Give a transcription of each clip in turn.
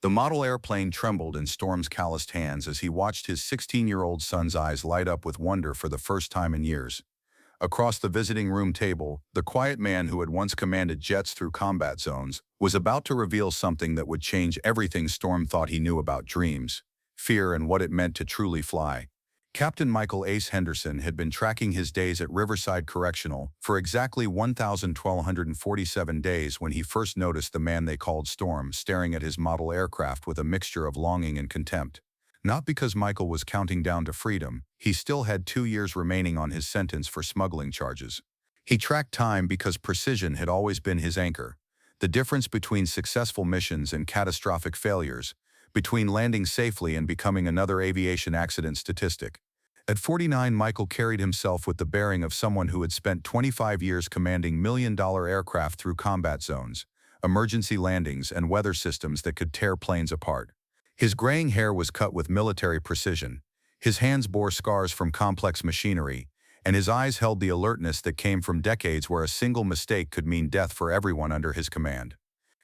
The model airplane trembled in Storm's calloused hands as he watched his 16-year-old son's eyes light up with wonder for the first time in years. Across the visiting room table, the quiet man who had once commanded jets through combat zones was about to reveal something that would change everything Storm thought he knew about dreams, fear, and what it meant to truly fly. Captain Michael Ace Henderson had been tracking his days at Riverside Correctional for exactly 1,247 days when he first noticed the man they called Storm staring at his model aircraft with a mixture of longing and contempt. Not because Michael was counting down to freedom, he still had 2 years remaining on his sentence for smuggling charges. He tracked time because precision had always been his anchor. The difference between successful missions and catastrophic failures, between landing safely and becoming another aviation accident statistic. At 49, Michael carried himself with the bearing of someone who had spent 25 years commanding million-dollar aircraft through combat zones, emergency landings, and weather systems that could tear planes apart. His graying hair was cut with military precision, his hands bore scars from complex machinery, and his eyes held the alertness that came from decades where a single mistake could mean death for everyone under his command.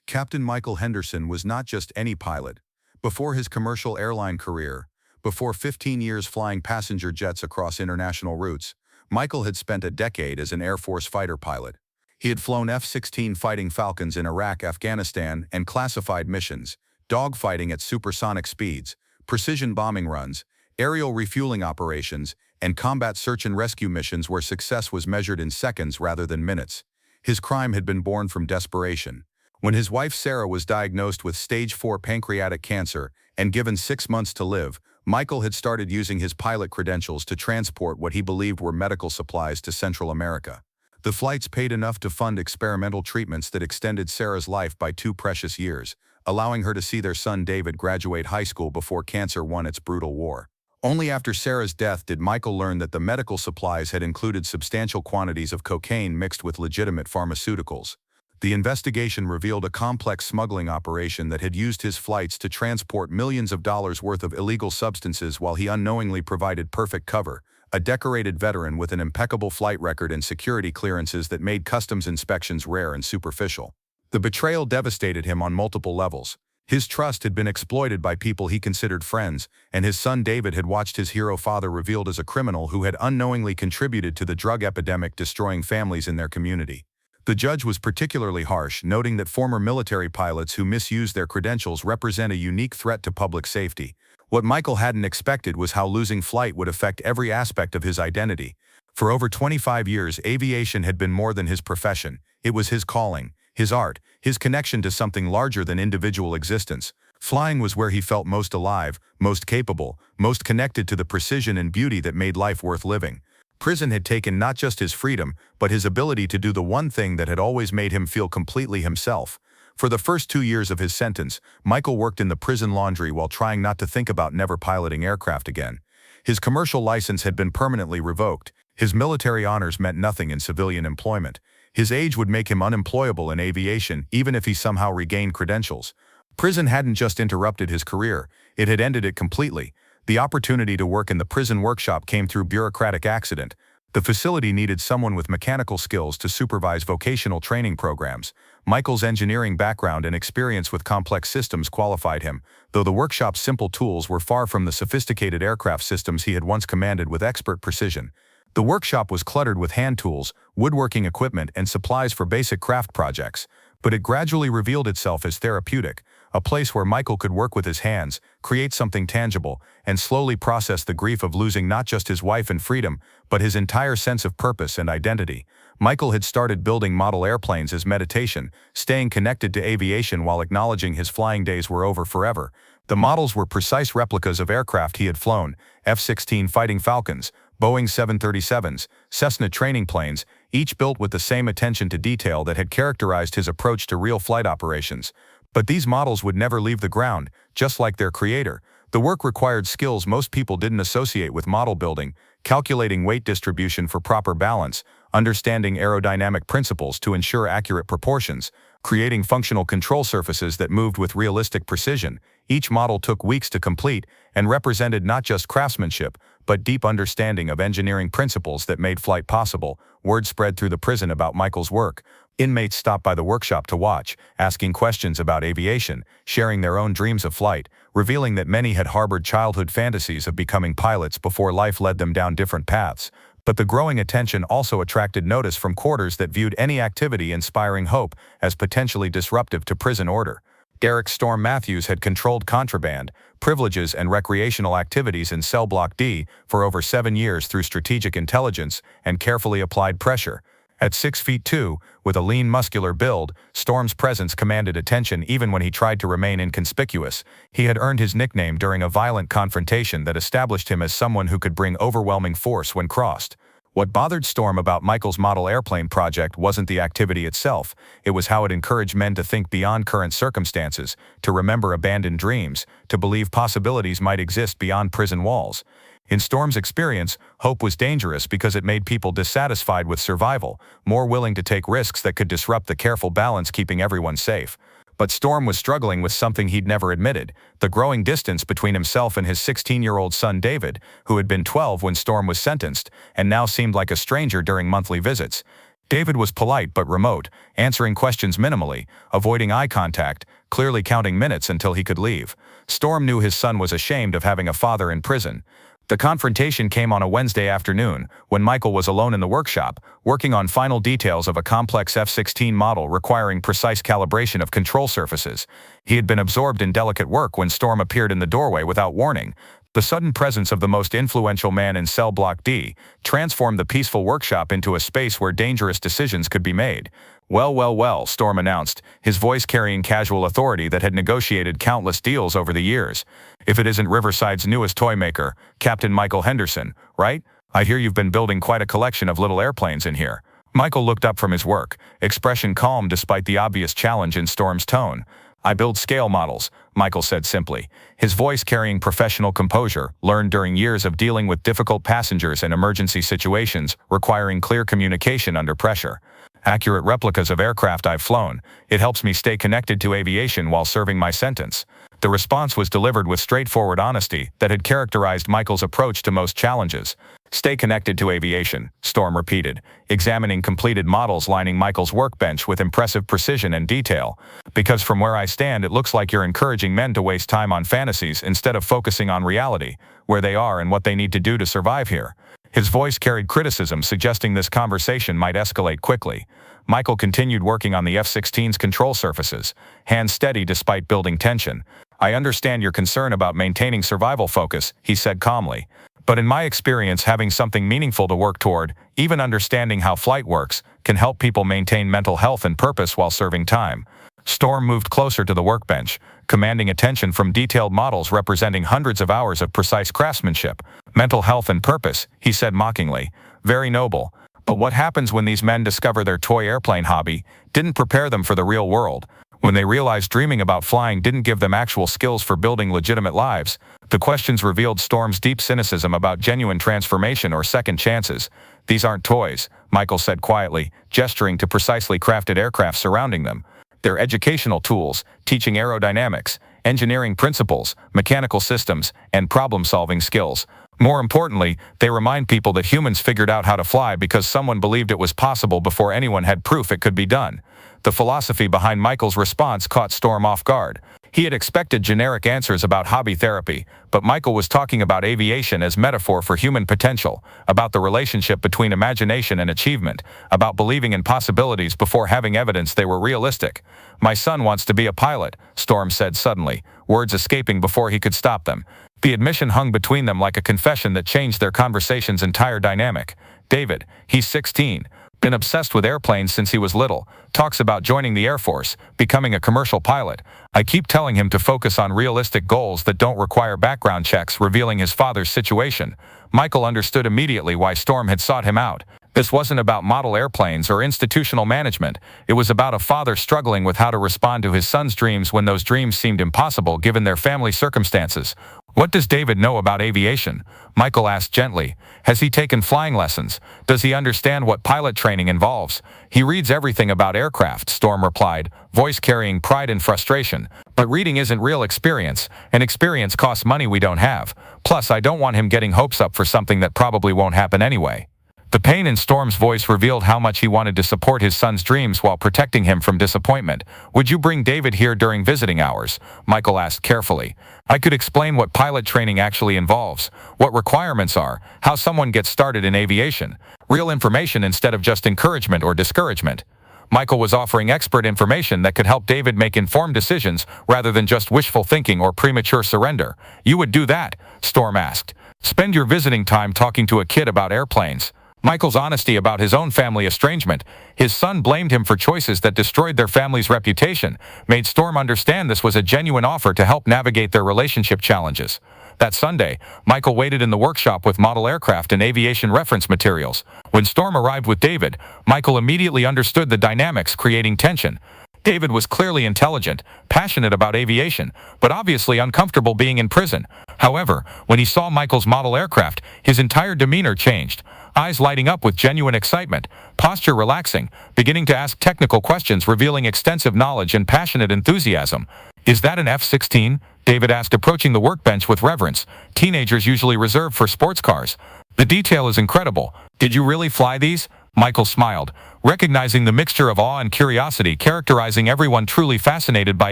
Captain Michael Henderson was not just any pilot. Before his commercial airline career, before 15 years flying passenger jets across international routes, Michael had spent a decade as an Air Force fighter pilot. He had flown F-16 Fighting Falcons in Iraq, Afghanistan, and classified missions, dogfighting at supersonic speeds, precision bombing runs, aerial refueling operations, and combat search and rescue missions where success was measured in seconds rather than minutes. His crime had been born from desperation. When his wife Sarah was diagnosed with stage 4 pancreatic cancer and given 6 months to live, Michael had started using his pilot credentials to transport what he believed were medical supplies to Central America. The flights paid enough to fund experimental treatments that extended Sarah's life by 2 precious years, allowing her to see their son David graduate high school before cancer won its brutal war. Only after Sarah's death did Michael learn that the medical supplies had included substantial quantities of cocaine mixed with legitimate pharmaceuticals. The investigation revealed a complex smuggling operation that had used his flights to transport millions of dollars worth of illegal substances while he unknowingly provided perfect cover, a decorated veteran with an impeccable flight record and security clearances that made customs inspections rare and superficial. The betrayal devastated him on multiple levels. His trust had been exploited by people he considered friends, and his son David had watched his hero father revealed as a criminal who had unknowingly contributed to the drug epidemic destroying families in their community. The judge was particularly harsh, noting that former military pilots who misused their credentials represent a unique threat to public safety. What Michael hadn't expected was how losing flight would affect every aspect of his identity. For over 25 years, aviation had been more than his profession. It was his calling, his art, his connection to something larger than individual existence. Flying was where he felt most alive, most capable, most connected to the precision and beauty that made life worth living. Prison had taken not just his freedom, but his ability to do the one thing that had always made him feel completely himself. For the first 2 years of his sentence, Michael worked in the prison laundry while trying not to think about never piloting aircraft again. His commercial license had been permanently revoked. His military honors meant nothing in civilian employment. His age would make him unemployable in aviation, even if he somehow regained credentials. Prison hadn't just interrupted his career, it had ended it completely. The opportunity to work in the prison workshop came through bureaucratic accident. The facility needed someone with mechanical skills to supervise vocational training programs. Michael's engineering background and experience with complex systems qualified him, though the workshop's simple tools were far from the sophisticated aircraft systems he had once commanded with expert precision. The workshop was cluttered with hand tools, woodworking equipment, and supplies for basic craft projects, but it gradually revealed itself as therapeutic, a place where Michael could work with his hands, create something tangible, and slowly process the grief of losing not just his wife and freedom, but his entire sense of purpose and identity. Michael had started building model airplanes as meditation, staying connected to aviation while acknowledging his flying days were over forever. The models were precise replicas of aircraft he had flown, F-16 Fighting Falcons, Boeing 737s, Cessna training planes, each built with the same attention to detail that had characterized his approach to real flight operations. But these models would never leave the ground, just like their creator. The work required skills most people didn't associate with model building, calculating weight distribution for proper balance, understanding aerodynamic principles to ensure accurate proportions, creating functional control surfaces that moved with realistic precision. Each model took weeks to complete and represented not just craftsmanship, but deep understanding of engineering principles that made flight possible. Word spread through the prison about Michael's work. Inmates stopped by the workshop to watch, asking questions about aviation, sharing their own dreams of flight, revealing that many had harbored childhood fantasies of becoming pilots before life led them down different paths. But the growing attention also attracted notice from quarters that viewed any activity inspiring hope as potentially disruptive to prison order. Derek Storm Matthews had controlled contraband, privileges, and recreational activities in Cell Block D for over 7 years through strategic intelligence and carefully applied pressure. At 6 feet 2, with a lean muscular build, Storm's presence commanded attention even when he tried to remain inconspicuous. He had earned his nickname during a violent confrontation that established him as someone who could bring overwhelming force when crossed. What bothered Storm about Michael's model airplane project wasn't the activity itself, it was how it encouraged men to think beyond current circumstances, to remember abandoned dreams, to believe possibilities might exist beyond prison walls. In Storm's experience, hope was dangerous because it made people dissatisfied with survival, more willing to take risks that could disrupt the careful balance keeping everyone safe. But Storm was struggling with something he'd never admitted, the growing distance between himself and his 16-year-old son David, who had been 12 when Storm was sentenced, and now seemed like a stranger during monthly visits. David was polite but remote, answering questions minimally, avoiding eye contact, clearly counting minutes until he could leave. Storm knew his son was ashamed of having a father in prison. The confrontation came on a Wednesday afternoon, when Michael was alone in the workshop, working on final details of a complex F-16 model requiring precise calibration of control surfaces. He had been absorbed in delicate work when Storm appeared in the doorway without warning. The sudden presence of the most influential man in Cell Block D transformed the peaceful workshop into a space where dangerous decisions could be made. Well, Storm announced, his voice carrying casual authority that had negotiated countless deals over the years. If it isn't Riverside's newest toy maker, Captain Michael Henderson, right? I hear you've been building quite a collection of little airplanes in here. Michael looked up from his work, expression calm despite the obvious challenge in Storm's tone. I build scale models, Michael said simply, his voice carrying professional composure, learned during years of dealing with difficult passengers and emergency situations requiring clear communication under pressure. Accurate replicas of aircraft I've flown. It helps me stay connected to aviation while serving my sentence. The response was delivered with straightforward honesty that had characterized Michael's approach to most challenges. Stay connected to aviation, Storm repeated, examining completed models lining Michael's workbench with impressive precision and detail. Because from where I stand, it looks like you're encouraging men to waste time on fantasies instead of focusing on reality, where they are and what they need to do to survive here. His voice carried criticism, suggesting this conversation might escalate quickly. Michael continued working on the F-16's control surfaces, hands steady despite building tension. I understand your concern about maintaining survival focus, he said calmly. But in my experience, having something meaningful to work toward, even understanding how flight works, can help people maintain mental health and purpose while serving time. Storm moved closer to the workbench, commanding attention from detailed models representing hundreds of hours of precise craftsmanship. Mental health and purpose, he said mockingly. Very noble. But what happens when these men discover their toy airplane hobby didn't prepare them for the real world? When they realized dreaming about flying didn't give them actual skills for building legitimate lives? The questions revealed Storm's deep cynicism about genuine transformation or second chances. These aren't toys, Michael said quietly, gesturing to precisely crafted aircraft surrounding them. They're educational tools, teaching aerodynamics, engineering principles, mechanical systems, and problem-solving skills. More importantly, they remind people that humans figured out how to fly because someone believed it was possible before anyone had proof it could be done. The philosophy behind Michael's response caught Storm off guard. He had expected generic answers about hobby therapy, but Michael was talking about aviation as metaphor for human potential, about the relationship between imagination and achievement, about believing in possibilities before having evidence they were realistic. My son wants to be a pilot, Storm said suddenly, words escaping before he could stop them. The admission hung between them like a confession that changed their conversation's entire dynamic. David, he's 16. Been obsessed with airplanes since he was little, talks about joining the Air Force, becoming a commercial pilot. I keep telling him to focus on realistic goals that don't require background checks, revealing his father's situation. Michael understood immediately why Storm had sought him out. This wasn't about model airplanes or institutional management. It was about a father struggling with how to respond to his son's dreams when those dreams seemed impossible given their family circumstances. "What does David know about aviation?" Michael asked gently. "Has he taken flying lessons? Does he understand what pilot training involves?" "He reads everything about aircraft," Storm replied, voice carrying pride and frustration. "But reading isn't real experience, and experience costs money we don't have. Plus, I don't want him getting hopes up for something that probably won't happen anyway." The pain in Storm's voice revealed how much he wanted to support his son's dreams while protecting him from disappointment. "Would you bring David here during visiting hours?" Michael asked carefully. "I could explain what pilot training actually involves, what requirements are, how someone gets started in aviation. Real information instead of just encouragement or discouragement." Michael was offering expert information that could help David make informed decisions rather than just wishful thinking or premature surrender. "You would do that?" Storm asked. "Spend your visiting time talking to a kid about airplanes." Michael's honesty about his own family estrangement, his son blamed him for choices that destroyed their family's reputation, made Storm understand this was a genuine offer to help navigate their relationship challenges. That Sunday, Michael waited in the workshop with model aircraft and aviation reference materials. When Storm arrived with David, Michael immediately understood the dynamics, creating tension. David was clearly intelligent, passionate about aviation, but obviously uncomfortable being in prison. However, when he saw Michael's model aircraft, his entire demeanor changed. Eyes lighting up with genuine excitement, posture relaxing, beginning to ask technical questions revealing extensive knowledge and passionate enthusiasm. "Is that an F-16? David asked, approaching the workbench with reverence. Teenagers usually reserve for sports cars. "The detail is incredible. Did you really fly these?" Michael smiled, recognizing the mixture of awe and curiosity characterizing everyone truly fascinated by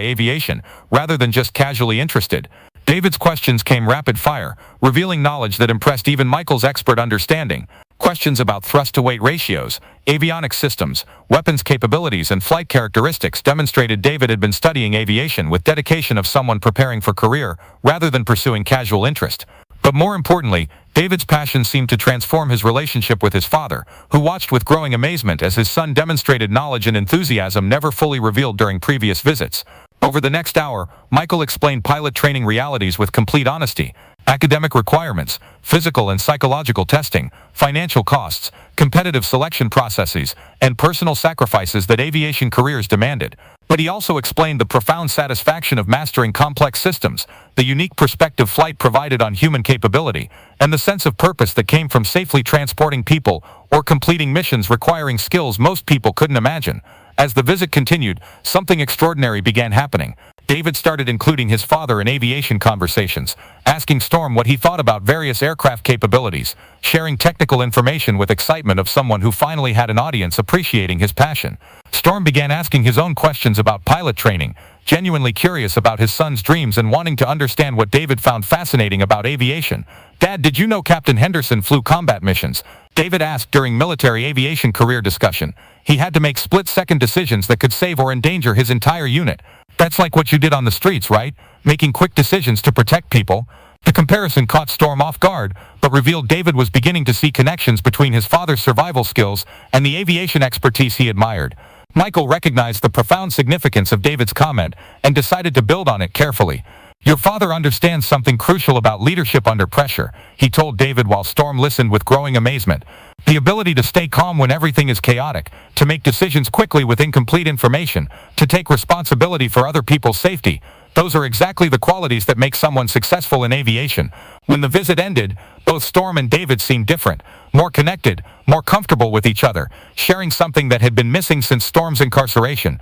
aviation, rather than just casually interested. David's questions came rapid fire, revealing knowledge that impressed even Michael's expert understanding. Questions about thrust-to-weight ratios, avionics systems, weapons capabilities, and flight characteristics demonstrated David had been studying aviation with dedication of someone preparing for career, rather than pursuing casual interest. But more importantly, David's passion seemed to transform his relationship with his father, who watched with growing amazement as his son demonstrated knowledge and enthusiasm never fully revealed during previous visits. Over the next hour, Michael explained pilot training realities with complete honesty. Academic requirements, physical and psychological testing, financial costs, competitive selection processes, and personal sacrifices that aviation careers demanded. But he also explained the profound satisfaction of mastering complex systems, the unique perspective flight provided on human capability, and the sense of purpose that came from safely transporting people or completing missions requiring skills most people couldn't imagine. As the visit continued, something extraordinary began happening. David started including his father in aviation conversations, asking Storm what he thought about various aircraft capabilities, sharing technical information with excitement of someone who finally had an audience appreciating his passion. Storm began asking his own questions about pilot training, genuinely curious about his son's dreams and wanting to understand what David found fascinating about aviation. "Dad, did you know Captain Henderson flew combat missions?" David asked during military aviation career discussion. "He had to make split-second decisions that could save or endanger his entire unit. That's like what you did on the streets, right? Making quick decisions to protect people." The comparison caught Storm off guard, but revealed David was beginning to see connections between his father's survival skills and the aviation expertise he admired. Michael recognized the profound significance of David's comment and decided to build on it carefully. "Your father understands something crucial about leadership under pressure," he told David while Storm listened with growing amazement. "The ability to stay calm when everything is chaotic, to make decisions quickly with incomplete information, to take responsibility for other people's safety. Those are exactly the qualities that make someone successful in aviation." When the visit ended, both Storm and David seemed different, more connected, more comfortable with each other, sharing something that had been missing since Storm's incarceration.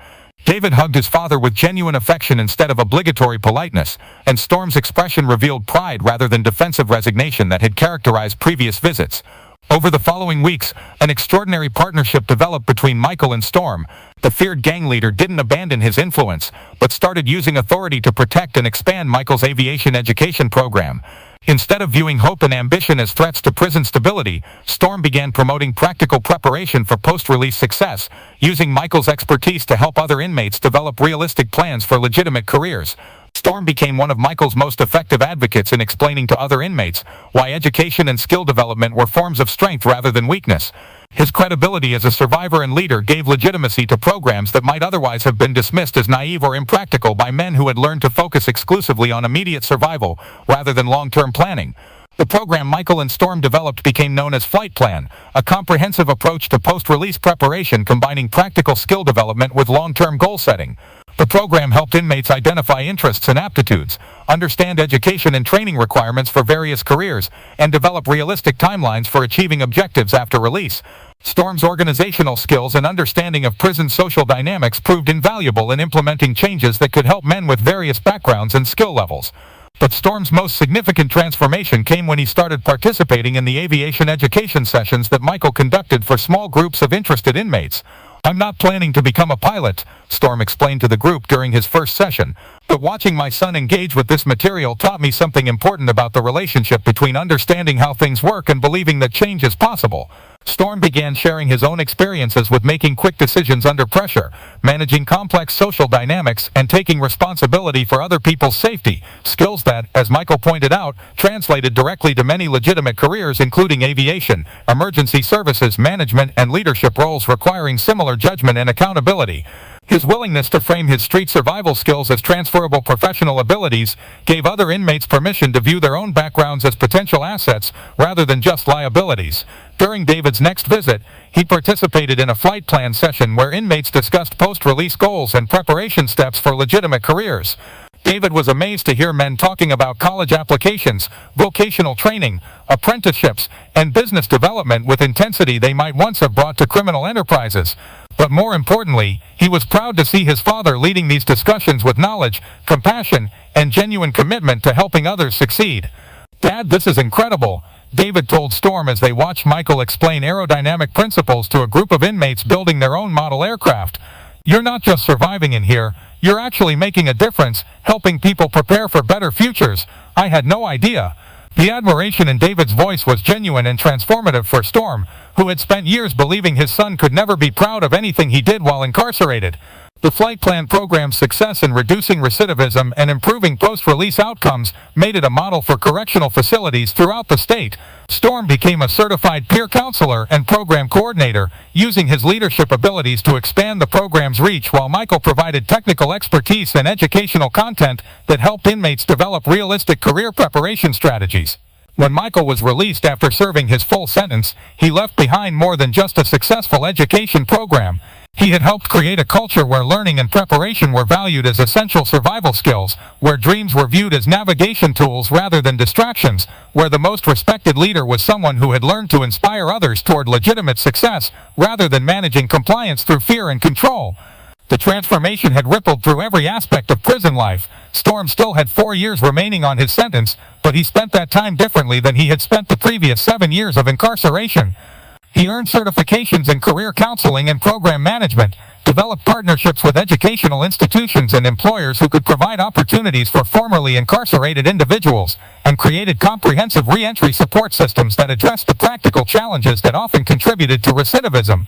David hugged his father with genuine affection instead of obligatory politeness, and Storm's expression revealed pride rather than defensive resignation that had characterized previous visits. Over the following weeks, an extraordinary partnership developed between Michael and Storm. The feared gang leader didn't abandon his influence, but started using authority to protect and expand Michael's aviation education program. Instead of viewing hope and ambition as threats to prison stability, Storm began promoting practical preparation for post-release success, using Michael's expertise to help other inmates develop realistic plans for legitimate careers. Storm became one of Michael's most effective advocates in explaining to other inmates why education and skill development were forms of strength rather than weakness. His credibility as a survivor and leader gave legitimacy to programs that might otherwise have been dismissed as naive or impractical by men who had learned to focus exclusively on immediate survival rather than long-term planning. The program Michael and Storm developed became known as Flight Plan, a comprehensive approach to post-release preparation combining practical skill development with long-term goal setting. The program helped inmates identify interests and aptitudes, understand education and training requirements for various careers, and develop realistic timelines for achieving objectives after release. Storm's organizational skills and understanding of prison social dynamics proved invaluable in implementing changes that could help men with various backgrounds and skill levels. But Storm's most significant transformation came when he started participating in the aviation education sessions that Michael conducted for small groups of interested inmates. "I'm not planning to become a pilot," Storm explained to the group during his first session, "but watching my son engage with this material taught me something important about the relationship between understanding how things work and believing that change is possible." Storm began sharing his own experiences with making quick decisions under pressure, managing complex social dynamics, and taking responsibility for other people's safety, skills that, as Michael pointed out, translated directly to many legitimate careers including aviation, emergency services, management, and leadership roles requiring similar judgment and accountability. His willingness to frame his street survival skills as transferable professional abilities gave other inmates permission to view their own backgrounds as potential assets rather than just liabilities. During David's next visit, he participated in a flight plan session where inmates discussed post-release goals and preparation steps for legitimate careers. David was amazed to hear men talking about college applications, vocational training, apprenticeships, and business development with intensity they might once have brought to criminal enterprises. But more importantly, he was proud to see his father leading these discussions with knowledge, compassion, and genuine commitment to helping others succeed. "Dad, this is incredible," David told Storm as they watched Michael explain aerodynamic principles to a group of inmates building their own model aircraft. "You're not just surviving in here, you're actually making a difference, helping people prepare for better futures. I had no idea." The admiration in David's voice was genuine and transformative for Storm, who had spent years believing his son could never be proud of anything he did while incarcerated. The Flight Plan program's success in reducing recidivism and improving post-release outcomes made it a model for correctional facilities throughout the state. Storm became a certified peer counselor and program coordinator, using his leadership abilities to expand the program's reach while Michael provided technical expertise and educational content that helped inmates develop realistic career preparation strategies. When Michael was released after serving his full sentence, he left behind more than just a successful education program. He had helped create a culture where learning and preparation were valued as essential survival skills, where dreams were viewed as navigation tools rather than distractions, where the most respected leader was someone who had learned to inspire others toward legitimate success rather than managing compliance through fear and control. The transformation had rippled through every aspect of prison life. Storm still had 4 years remaining on his sentence, but he spent that time differently than he had spent the previous 7 years of incarceration. He earned certifications in career counseling and program management, developed partnerships with educational institutions and employers who could provide opportunities for formerly incarcerated individuals, and created comprehensive re-entry support systems that addressed the practical challenges that often contributed to recidivism.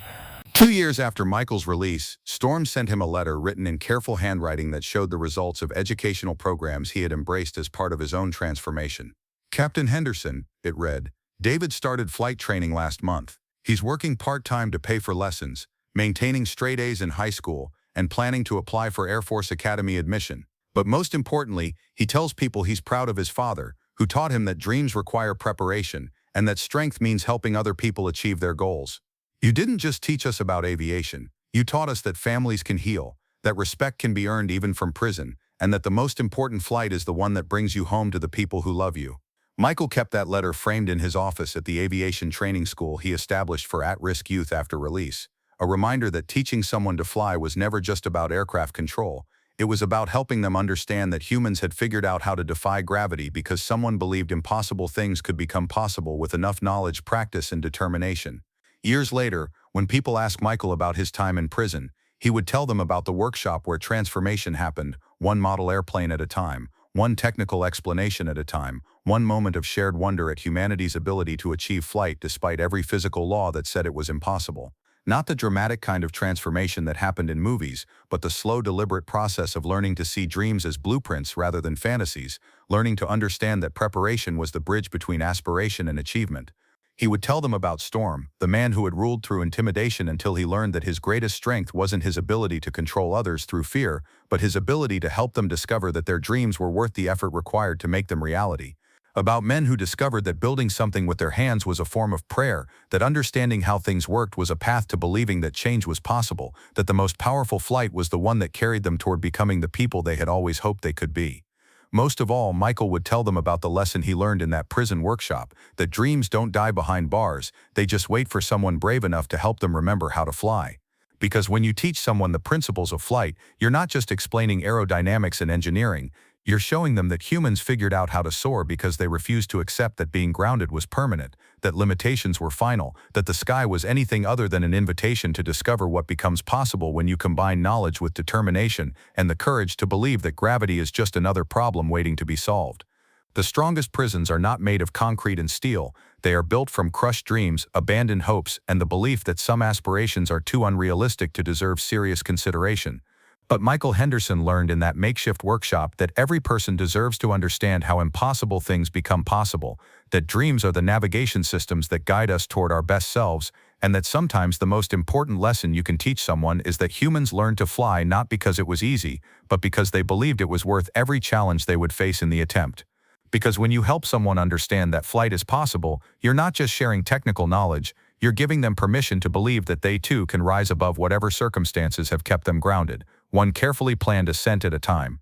2 years after Michael's release, Storm sent him a letter written in careful handwriting that showed the results of educational programs he had embraced as part of his own transformation. "Captain Henderson," it read, "David started flight training last month. He's working part-time to pay for lessons, maintaining straight A's in high school, and planning to apply for Air Force Academy admission. But most importantly, he tells people he's proud of his father, who taught him that dreams require preparation and that strength means helping other people achieve their goals. You didn't just teach us about aviation. You taught us that families can heal, that respect can be earned even from prison, and that the most important flight is the one that brings you home to the people who love you." Michael kept that letter framed in his office at the aviation training school he established for at-risk youth after release, a reminder that teaching someone to fly was never just about aircraft control. It was about helping them understand that humans had figured out how to defy gravity because someone believed impossible things could become possible with enough knowledge, practice, and determination. Years later, when people asked Michael about his time in prison, he would tell them about the workshop where transformation happened, one model airplane at a time, one technical explanation at a time, one moment of shared wonder at humanity's ability to achieve flight despite every physical law that said it was impossible. Not the dramatic kind of transformation that happened in movies, but the slow, deliberate process of learning to see dreams as blueprints rather than fantasies, learning to understand that preparation was the bridge between aspiration and achievement. He would tell them about Storm, the man who had ruled through intimidation until he learned that his greatest strength wasn't his ability to control others through fear, but his ability to help them discover that their dreams were worth the effort required to make them reality. About men who discovered that building something with their hands was a form of prayer, that understanding how things worked was a path to believing that change was possible, that the most powerful flight was the one that carried them toward becoming the people they had always hoped they could be. Most of all, Michael would tell them about the lesson he learned in that prison workshop, that dreams don't die behind bars, they just wait for someone brave enough to help them remember how to fly. Because when you teach someone the principles of flight, you're not just explaining aerodynamics and engineering, you're showing them that humans figured out how to soar because they refused to accept that being grounded was permanent, that limitations were final, that the sky was anything other than an invitation to discover what becomes possible when you combine knowledge with determination and the courage to believe that gravity is just another problem waiting to be solved. The strongest prisons are not made of concrete and steel, they are built from crushed dreams, abandoned hopes, and the belief that some aspirations are too unrealistic to deserve serious consideration. But Michael Henderson learned in that makeshift workshop that every person deserves to understand how impossible things become possible, that dreams are the navigation systems that guide us toward our best selves, and that sometimes the most important lesson you can teach someone is that humans learned to fly not because it was easy, but because they believed it was worth every challenge they would face in the attempt. Because when you help someone understand that flight is possible, you're not just sharing technical knowledge, you're giving them permission to believe that they too can rise above whatever circumstances have kept them grounded, one carefully planned ascent at a time.